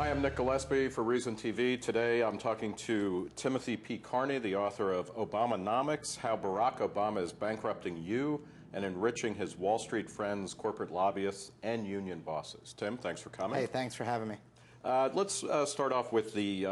Hi, I'm Nick Gillespie for Reason TV. Today I'm talking to Timothy P. Carney, the author of Obamanomics, How Barack Obama is Bankrupting You and Enriching His Wall Street Friends, Corporate Lobbyists, and Union Bosses. Tim, thanks for coming. Hey, thanks for having me. Let's start off with the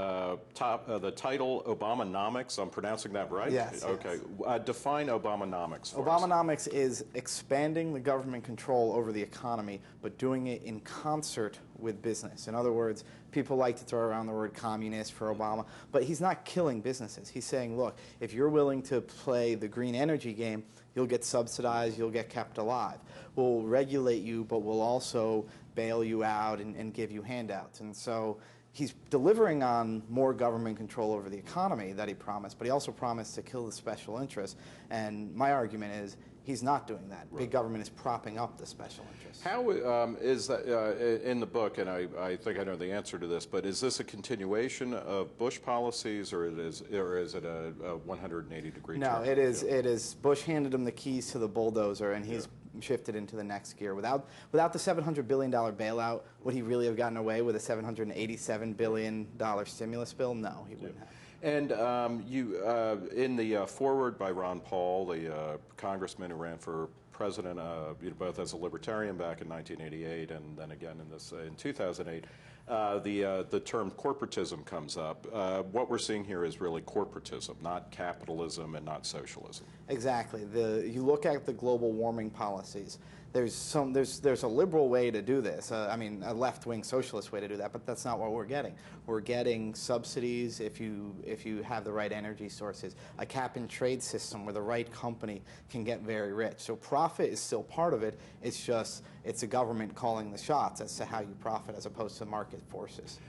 title, Obamanomics. I'm pronouncing that right? Yes. Okay. Yes. Define Obamanomics for Obamanomics is expanding the government control over the economy, but doing it in concert with business. In other words, people like to throw around the word communist for Obama, but he's not killing businesses. He's saying, look, if you're willing to play the green energy game, you'll get subsidized, you'll get kept alive. We'll regulate you, but we'll also bail you out and give you handouts. And so he's delivering on more government control over the economy that he promised, but he also promised to kill the special interests. And my argument is he's not doing that. Right. Big government is propping up the special interests. How is that in the book, and I think I know the answer to this, but is this a continuation of Bush policies, or is it a 180-degree turn? No, it is. Bush handed him the keys to the bulldozer, and he's shifted into the next gear. Without the $700 billion bailout, would he really have gotten away with a $787 billion stimulus bill? No, he wouldn't have. And in the foreword by Ron Paul, the congressman who ran for president, both as a libertarian back in 1988 and then again in 2008, the term corporatism comes up. What we're seeing here is really corporatism, not capitalism and not socialism. Exactly. You look at the global warming policies. There's a liberal way to do this. I mean, a left-wing socialist way to do that, but that's not what we're getting. We're getting subsidies if you have the right energy sources, a cap-and-trade system where the right company can get very rich. So profit is still part of it. It's just it's a government calling the shots as to how you profit as opposed to market forces.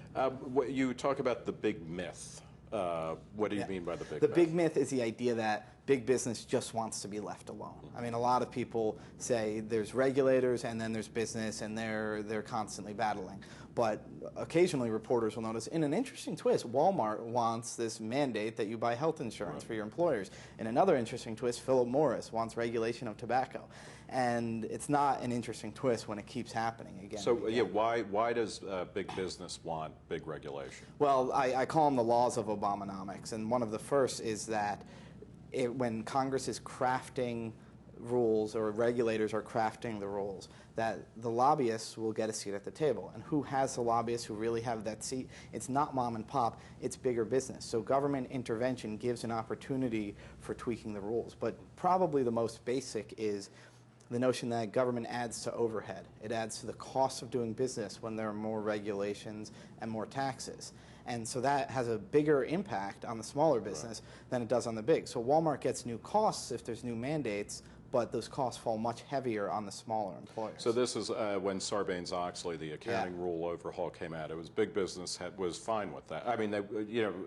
You talk about the big myth. What do you mean by the big myth? The big myth is the idea that big business just wants to be left alone. I mean, a lot of people say there's regulators and then there's business, and they're constantly battling. But occasionally reporters will notice, in an interesting twist, Walmart wants this mandate that you buy health insurance for your employers. In another interesting twist, Philip Morris wants regulation of tobacco. And it's not an interesting twist when it keeps happening again. So, yeah, why does big business want big regulation? Well, I call them the laws of Obamanomics. And one of the first is that when Congress is crafting rules or regulators are crafting the rules, that the lobbyists will get a seat at the table. And who has the lobbyists who really have that seat? It's not mom and pop, it's bigger business. So government intervention gives an opportunity for tweaking the rules. But probably the most basic is the notion that government adds to overhead. It adds to the cost of doing business when there are more regulations and more taxes. And so that has a bigger impact on the smaller business than it does on the big. So Walmart gets new costs if there's new mandates, but those costs fall much heavier on the smaller employers. So this is when Sarbanes-Oxley, the accounting rule overhaul came out. It was big business was fine with that. I mean,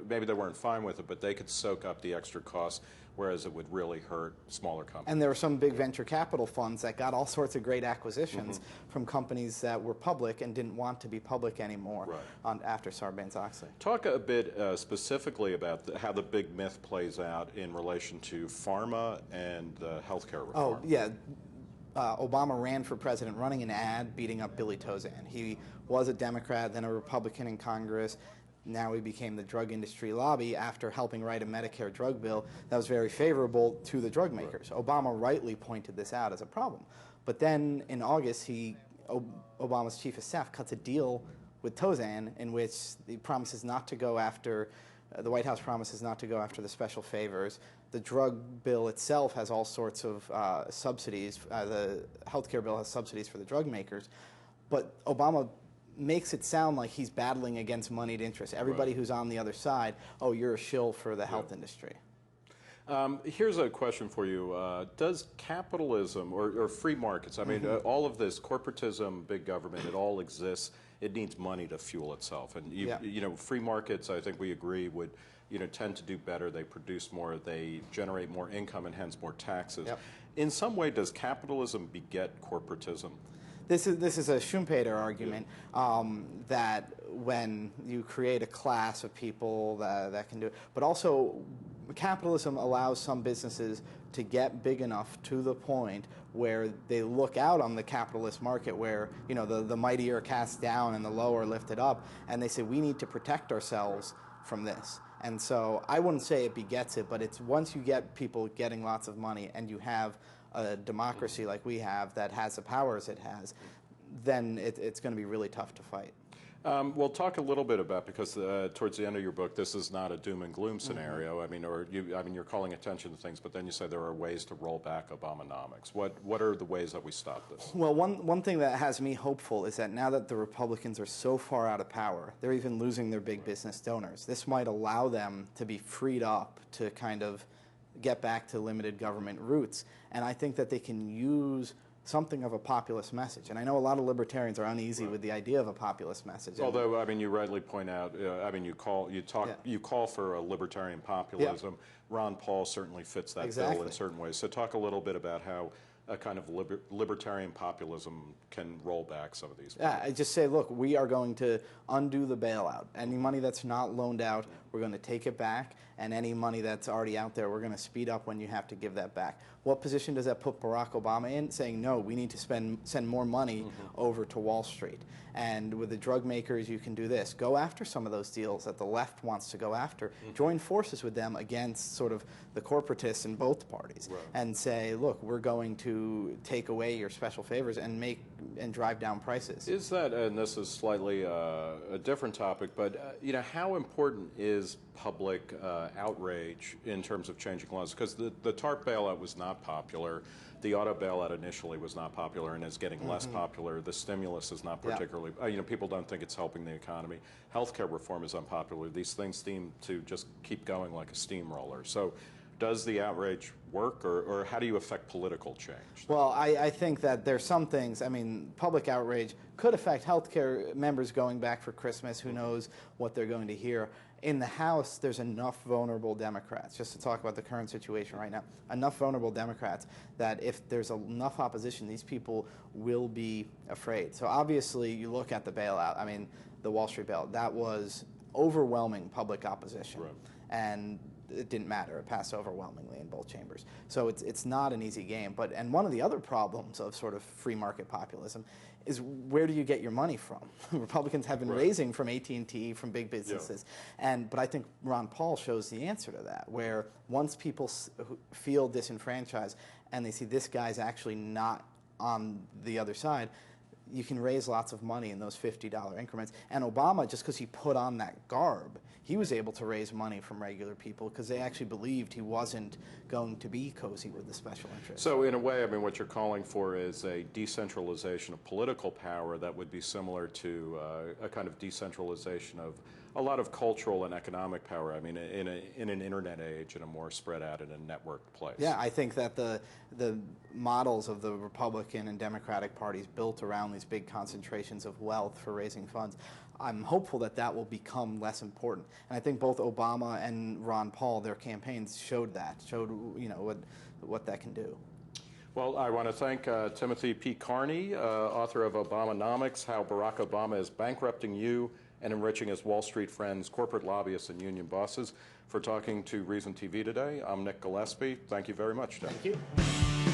maybe they weren't fine with it, but they could soak up the extra costs, whereas it would really hurt smaller companies. And there were some big venture capital funds that got all sorts of great acquisitions from companies that were public and didn't want to be public anymore after Sarbanes-Oxley. Talk a bit specifically about how the big myth plays out in relation to pharma and healthcare reform. Oh, yeah. Obama ran for president running an ad beating up Billy Tozan. He was a Democrat, then a Republican in Congress. Now he became the drug industry lobby after helping write a Medicare drug bill that was very favorable to the drug makers. Obama rightly pointed this out as a problem. But then in August, Obama's chief of staff cuts a deal with Tozan in which he promises not to go after, the White House promises not to go after the special favors. The drug bill itself has all sorts of subsidies. The healthcare bill has subsidies for the drug makers. But Obama makes it sound like he's battling against moneyed interests. Everybody who's on the other side, oh, you're a shill for the health industry. Here's a question for you. Does capitalism or free markets, I mean, all of this corporatism, big government, it all exists. It needs money to fuel itself. And, you know, free markets, I think we agree, would tend to do better. They produce more. They generate more income and hence more taxes. In some way, does capitalism beget corporatism? This is a Schumpeter argument that when you create a class of people that can do it, but also capitalism allows some businesses to get big enough to the point where they look out on the capitalist market where, you know, the mighty are cast down and the low are lifted up, and they say we need to protect ourselves from this. And so I wouldn't say it begets it, but it's once you get people getting lots of money and you have a democracy like we have that has the powers it has, then it's going to be really tough to fight. We'll talk a little bit about, because towards the end of your book, this is not a doom and gloom scenario. I mean, you're calling attention to things, but then you say there are ways to roll back Obamanomics. What are the ways that we stop this? Well, one thing that has me hopeful is that now that the Republicans are so far out of power, they're even losing their big business donors. This might allow them to be freed up to kind of get back to limited government roots. And I think that they can use something of a populist message. And I know a lot of libertarians are uneasy with the idea of a populist message. Although, I mean, you rightly point out, I mean, you call for a libertarian populism. Ron Paul certainly fits that bill in certain ways. So talk a little bit about how a kind of libertarian populism can roll back some of these. Yeah, I just say, look, we are going to undo the bailout. Any money that's not loaned out, we're going to take it back, and any money that's already out there, we're going to speed up when you have to give that back. What position does that put Barack Obama in? Saying, no, we need to send more money over to Wall Street. And with the drug makers, you can do this. Go after some of those deals that the left wants to go after. Join forces with them against sort of the corporatists in both parties, and say, look, we're going to take away your special favors and drive down prices. Is that, and this is slightly a different topic, but you know, how important is public outrage in terms of changing laws? Because the TARP bailout was not popular. The auto bailout initially was not popular and is getting less popular. The stimulus is not particularly, you know, people don't think it's helping the economy. Healthcare reform is unpopular. These things seem to just keep going like a steamroller. So does the outrage work, or how do you affect political change? Well, I think that there's some things, I mean, public outrage could affect healthcare members going back for Christmas. Who knows what they're going to hear. In the House, there's enough vulnerable Democrats, just to talk about the current situation right now, enough vulnerable Democrats that if there's enough opposition, these people will be afraid. So obviously, you look at the bailout, I mean, the Wall Street bailout, that was overwhelming public opposition. And it didn't matter. It passed overwhelmingly in both chambers. So it's not an easy game. And one of the other problems of sort of free market populism is, where do you get your money from? Republicans have been raising from AT&T, from big businesses. But I think Ron Paul shows the answer to that, where once people feel disenfranchised and they see this guy's actually not on the other side, you can raise lots of money in those $50 increments. And Obama, just because he put on that garb, he was able to raise money from regular people because they actually believed he wasn't going to be cozy with the special interests. So in a way, I mean, what you're calling for is a decentralization of political power that would be similar to a kind of decentralization of a lot of cultural and economic power. I mean, in an internet age, in a more spread out in a networked place. Yeah, I think that the models of the Republican and Democratic parties built around these big concentrations of wealth for raising funds, I'm hopeful that that will become less important. And I think both Obama and Ron Paul, their campaigns showed you know what that can do. Well, I want to thank Timothy P. Carney, author of Obamanomics, How Barack Obama is Bankrupting You and Enriching His Wall Street Friends, Corporate Lobbyists, and Union Bosses, for talking to Reason TV today. I'm Nick Gillespie. Thank you very much, Tim. Thank you.